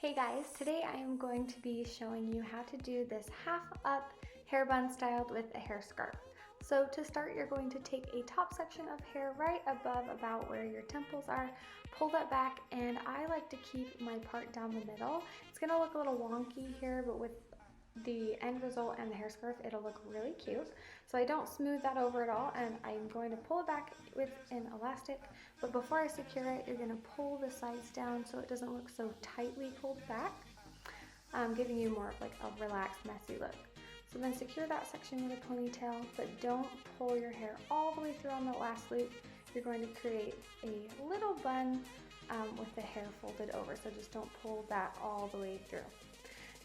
Hey guys, today I am going to be showing you how to do this half up hair bun styled with a hair scarf. So to start, you're going to take a top section of hair right above about where your temples are, pull that back, and I like to keep my part down the middle. It's gonna look a little wonky here, but with the end result and the hair scarf, it'll look really cute. So I don't smooth that over at all, and I'm going to pull it back with an elastic. But before I secure it, you're gonna pull the sides down so it doesn't look so tightly pulled back, giving you more of like a relaxed, messy look. So then secure that section with a ponytail, but don't pull your hair all the way through on the last loop. You're going to create a little bun with the hair folded over, so just don't pull that all the way through.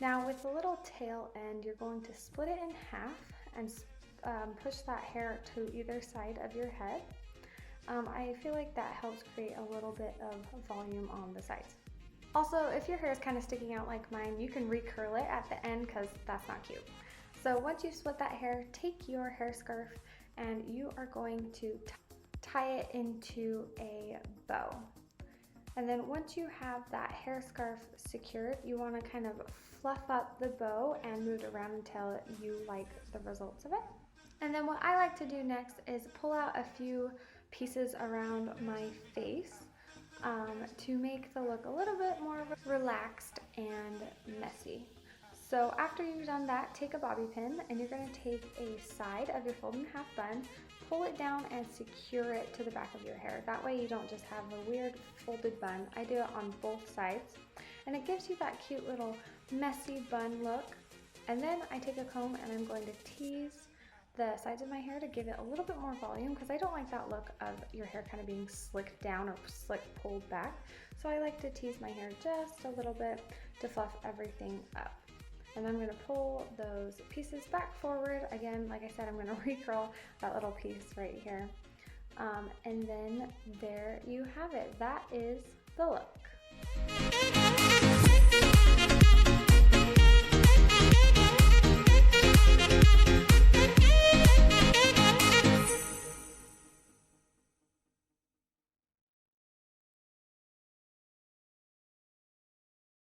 Now with the little tail end, you're going to split it in half and push that hair to either side of your head. I feel like that helps create a little bit of volume on the sides. Also, if your hair is kind of sticking out like mine, you can recurl it at the end because that's not cute. So once you've split that hair, take your hair scarf and you are going to tie it into a bow. And then once you have that hair scarf secured, you want to kind of fluff up the bow and move it around until you like the results of it. And then what I like to do next is pull out a few pieces around my face to make the look a little bit more relaxed and messy. So after you've done that, take a bobby pin and you're going to take a side of your fold in half bun, pull it down and secure it to the back of your hair. That way you don't just have a weird folded bun. I do it on both sides and it gives you that cute little messy bun look. And then I take a comb and I'm going to tease the sides of my hair to give it a little bit more volume because I don't like that look of your hair kind of being slicked down or slick pulled back. So I like to tease my hair just a little bit to fluff everything up. And I'm going to pull those pieces back forward. Again, like I said, I'm going to recurl that little piece right here. And then there you have it. That is the look.